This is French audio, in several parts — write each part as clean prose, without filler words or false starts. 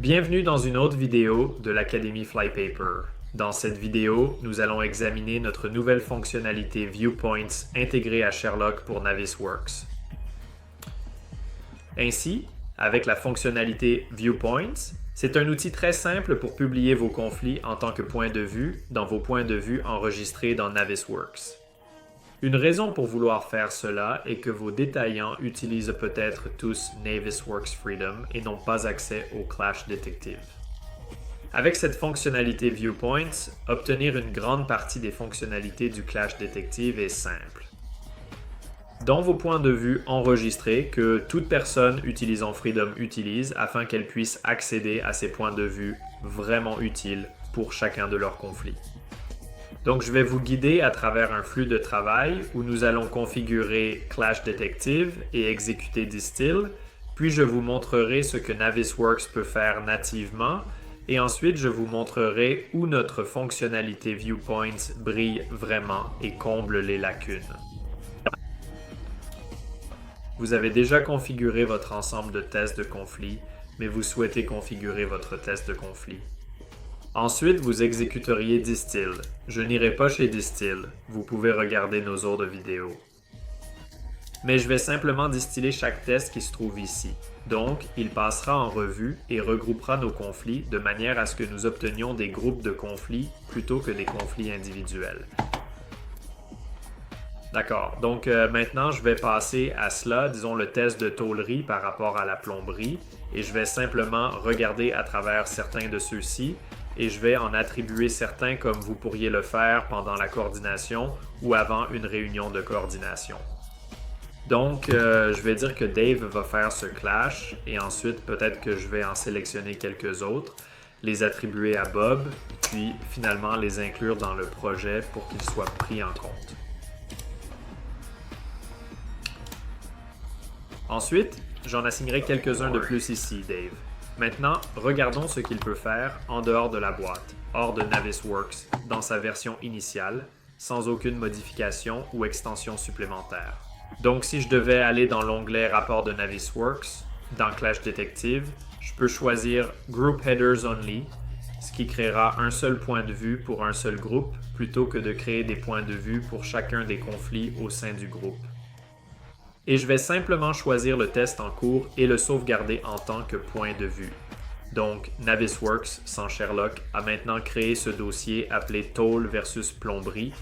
Bienvenue dans une autre vidéo de l'Académie Flypaper. Dans cette vidéo, nous allons examiner notre nouvelle fonctionnalité Viewpoints intégrée à Sherlock pour Navisworks. Ainsi, avec la fonctionnalité Viewpoints, c'est un outil très simple pour publier vos conflits en tant que point de vue dans vos points de vue enregistrés dans Navisworks. Une raison pour vouloir faire cela est que vos détaillants utilisent peut-être tous Navisworks Freedom et n'ont pas accès au Clash Detective. Avec cette fonctionnalité Viewpoints, obtenir une grande partie des fonctionnalités du Clash Detective est simple. Dans vos points de vue enregistrés que toute personne utilisant Freedom utilise afin qu'elle puisse accéder à ces points de vue vraiment utiles pour chacun de leurs conflits. Donc, je vais vous guider à travers un flux de travail où nous allons configurer Clash Detective et exécuter Distill, puis je vous montrerai ce que Navisworks peut faire nativement, et ensuite je vous montrerai où notre fonctionnalité Viewpoints brille vraiment et comble les lacunes. Vous avez déjà configuré votre ensemble de tests de conflit, mais vous souhaitez configurer votre test de conflit. Ensuite, vous exécuteriez Distill. Je n'irai pas chez Distill. Vous pouvez regarder nos autres vidéos. Mais je vais simplement distiller chaque test qui se trouve ici. Donc, il passera en revue et regroupera nos conflits de manière à ce que nous obtenions des groupes de conflits plutôt que des conflits individuels. D'accord. Donc, maintenant, je vais passer à cela, disons le test de tôlerie par rapport à la plomberie, et je vais simplement regarder à travers certains de ceux-ci, et je vais en attribuer certains comme vous pourriez le faire pendant la coordination ou avant une réunion de coordination. Donc, je vais dire que Dave va faire ce clash et ensuite peut-être que je vais en sélectionner quelques autres, les attribuer à Bob, puis finalement les inclure dans le projet pour qu'ils soient pris en compte. Ensuite, j'en assignerai quelques-uns de plus ici, Dave. Maintenant, regardons ce qu'il peut faire en dehors de la boîte, hors de Navisworks, dans sa version initiale, sans aucune modification ou extension supplémentaire. Donc, si je devais aller dans l'onglet Rapport de Navisworks, dans Clash Detective, je peux choisir Group Headers Only, ce qui créera un seul point de vue pour un seul groupe, plutôt que de créer des points de vue pour chacun des conflits au sein du groupe. Et je vais simplement choisir le test en cours et le sauvegarder en tant que point de vue. Donc, Navisworks, sans Sherlock, a maintenant créé ce dossier appelé Tôle versus Plomberie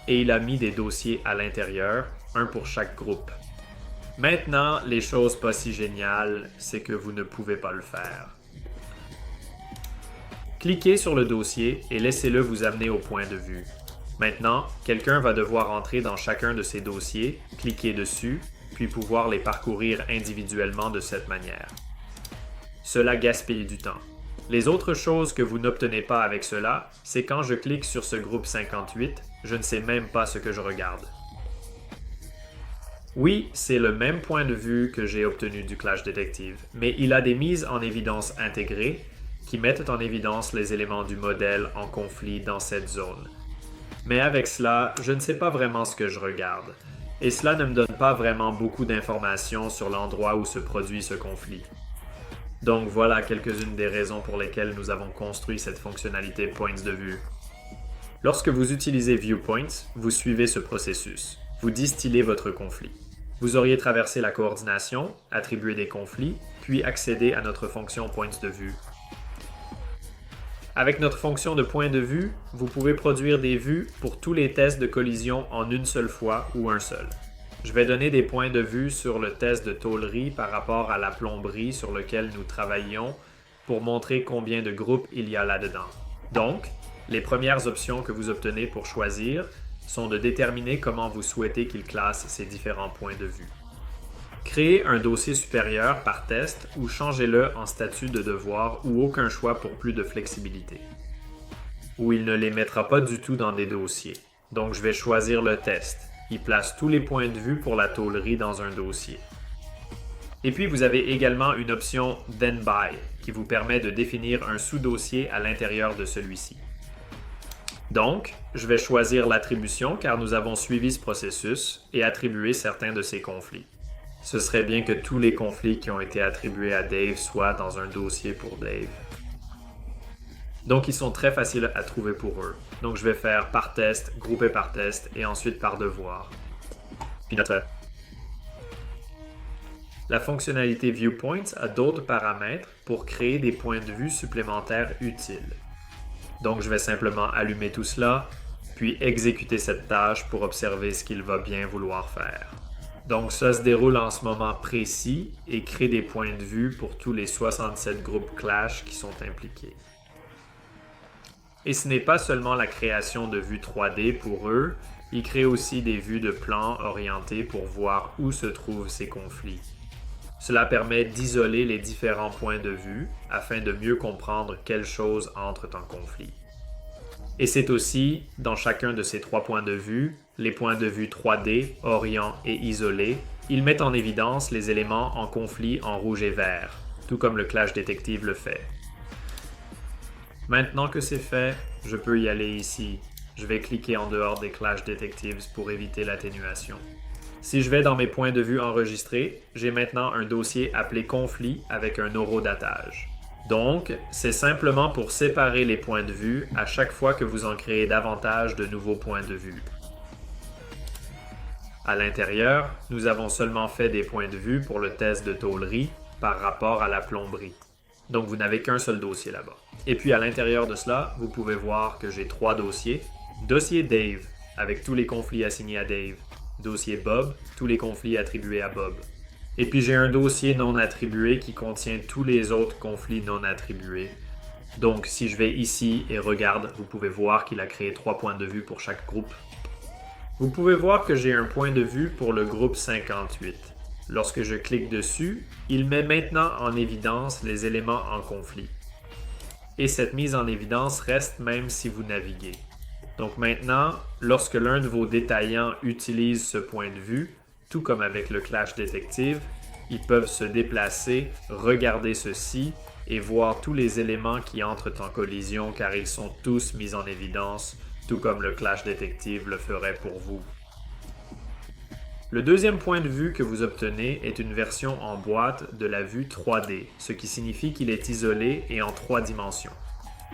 et il a mis des dossiers à l'intérieur, un pour chaque groupe. Maintenant, les choses pas si géniales, c'est que vous ne pouvez pas le faire. Cliquez sur le dossier et laissez-le vous amener au point de vue. Maintenant, quelqu'un va devoir entrer dans chacun de ces dossiers, cliquer dessus, puis pouvoir les parcourir individuellement de cette manière. Cela gaspille du temps. Les autres choses que vous n'obtenez pas avec cela, c'est quand je clique sur ce groupe 58, je ne sais même pas ce que je regarde. Oui, c'est le même point de vue que j'ai obtenu du Clash Detective, mais il a des mises en évidence intégrées qui mettent en évidence les éléments du modèle en conflit dans cette zone. Mais avec cela, je ne sais pas vraiment ce que je regarde. Et cela ne me donne pas vraiment beaucoup d'informations sur l'endroit où se produit ce conflit. Donc voilà quelques-unes des raisons pour lesquelles nous avons construit cette fonctionnalité Points de vue. Lorsque vous utilisez Viewpoints, vous suivez ce processus. Vous distillez votre conflit. Vous auriez traversé la coordination, attribué des conflits, puis accédé à notre fonction Points de vue. Avec notre fonction de point de vue, vous pouvez produire des vues pour tous les tests de collision en une seule fois ou un seul. Je vais donner des points de vue sur le test de tôlerie par rapport à la plomberie sur lequel nous travaillions pour montrer combien de groupes il y a là-dedans. Donc, les premières options que vous obtenez pour choisir sont de déterminer comment vous souhaitez qu'il classe ces différents points de vue. Créez un dossier supérieur par test ou changez-le en statut de devoir ou aucun choix pour plus de flexibilité. Ou il ne les mettra pas du tout dans des dossiers. Donc je vais choisir le test. Il place tous les points de vue pour la tôlerie dans un dossier. Et puis vous avez également une option Then By qui vous permet de définir un sous-dossier à l'intérieur de celui-ci. Donc, je vais choisir l'attribution car nous avons suivi ce processus et attribuer certains de ces conflits. Ce serait bien que tous les conflits qui ont été attribués à Dave soient dans un dossier pour Dave. Donc ils sont très faciles à trouver pour eux. Donc je vais faire par test, grouper par test et ensuite par devoir. Puis la fonctionnalité Viewpoints a d'autres paramètres pour créer des points de vue supplémentaires utiles. Donc je vais simplement allumer tout cela, puis exécuter cette tâche pour observer ce qu'il va bien vouloir faire. Donc ça se déroule en ce moment précis et crée des points de vue pour tous les 67 groupes Clash qui sont impliqués. Et ce n'est pas seulement la création de vues 3D pour eux, il crée aussi des vues de plans orientés pour voir où se trouvent ces conflits. Cela permet d'isoler les différents points de vue afin de mieux comprendre quelles choses entrent en conflit. Et c'est aussi, dans chacun de ces 3 points de vue, les points de vue 3D, orient et isolés, ils mettent en évidence les éléments en conflit en rouge et vert, tout comme le Clash Detective le fait. Maintenant que c'est fait, je peux y aller ici. Je vais cliquer en dehors des Clash Detectives pour éviter l'atténuation. Si je vais dans mes points de vue enregistrés, j'ai maintenant un dossier appelé Conflit avec un horodatage. Donc, c'est simplement pour séparer les points de vue à chaque fois que vous en créez davantage de nouveaux points de vue. À l'intérieur, nous avons seulement fait des points de vue pour le test de tôlerie par rapport à la plomberie. Donc, vous n'avez qu'un seul dossier là-bas. Et puis, à l'intérieur de cela, vous pouvez voir que j'ai 3 dossiers. Dossier Dave, avec tous les conflits assignés à Dave. Dossier Bob, tous les conflits attribués à Bob. Et puis j'ai un dossier non attribué qui contient tous les autres conflits non attribués. Donc si je vais ici et regarde, vous pouvez voir qu'il a créé 3 points de vue pour chaque groupe. Vous pouvez voir que j'ai un point de vue pour le groupe 58. Lorsque je clique dessus, il met maintenant en évidence les éléments en conflit. Et cette mise en évidence reste même si vous naviguez. Donc maintenant, lorsque l'un de vos détaillants utilise ce point de vue, tout comme avec le Clash Detective, ils peuvent se déplacer, regarder ceci et voir tous les éléments qui entrent en collision car ils sont tous mis en évidence, tout comme le Clash Detective le ferait pour vous. Le deuxième point de vue que vous obtenez est une version en boîte de la vue 3D, ce qui signifie qu'il est isolé et en 3 dimensions.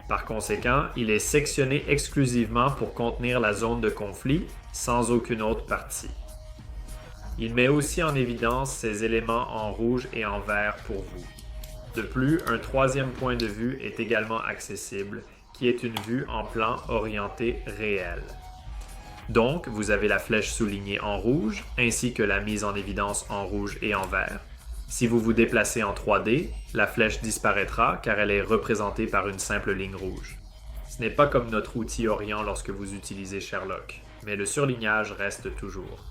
Par conséquent, il est sectionné exclusivement pour contenir la zone de conflit, sans aucune autre partie. Il met aussi en évidence ces éléments en rouge et en vert pour vous. De plus, un 3e point de vue est également accessible, qui est une vue en plan orienté réel. Donc, vous avez la flèche soulignée en rouge, ainsi que la mise en évidence en rouge et en vert. Si vous vous déplacez en 3D, la flèche disparaîtra car elle est représentée par une simple ligne rouge. Ce n'est pas comme notre outil Orient lorsque vous utilisez Sherlock, mais le surlignage reste toujours.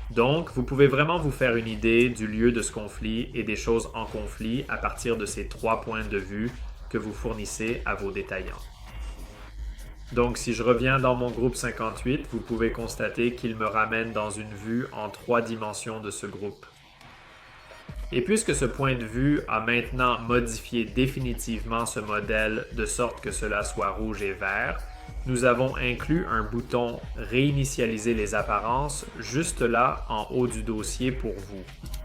Donc, vous pouvez vraiment vous faire une idée du lieu de ce conflit et des choses en conflit à partir de ces 3 points de vue que vous fournissez à vos détaillants. Donc, si je reviens dans mon groupe 58, vous pouvez constater qu'il me ramène dans une vue en 3 dimensions de ce groupe. Et puisque ce point de vue a maintenant modifié définitivement ce modèle de sorte que cela soit rouge et vert, nous avons inclus un bouton « Réinitialiser les apparences » juste là en haut du dossier pour vous.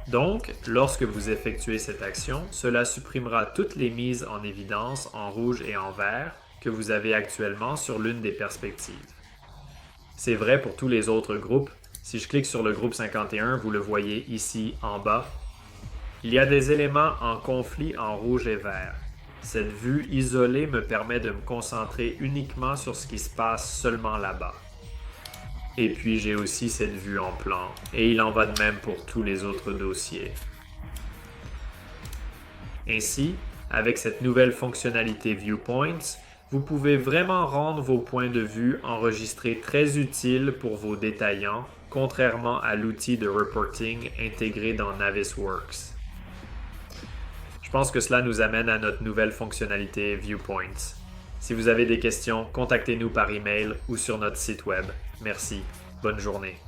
Donc, lorsque vous effectuez cette action, cela supprimera toutes les mises en évidence en rouge et en vert que vous avez actuellement sur l'une des perspectives. C'est vrai pour tous les autres groupes. Si je clique sur le groupe 51, vous le voyez ici en bas. Il y a des éléments en conflit en rouge et vert. Cette vue isolée me permet de me concentrer uniquement sur ce qui se passe seulement là-bas. Et puis j'ai aussi cette vue en plan, et il en va de même pour tous les autres dossiers. Ainsi, avec cette nouvelle fonctionnalité Viewpoints, vous pouvez vraiment rendre vos points de vue enregistrés très utiles pour vos détaillants, contrairement à l'outil de reporting intégré dans Navisworks. Je pense que cela nous amène à notre nouvelle fonctionnalité Viewpoints. Si vous avez des questions, contactez-nous par email ou sur notre site web. Merci. Bonne journée.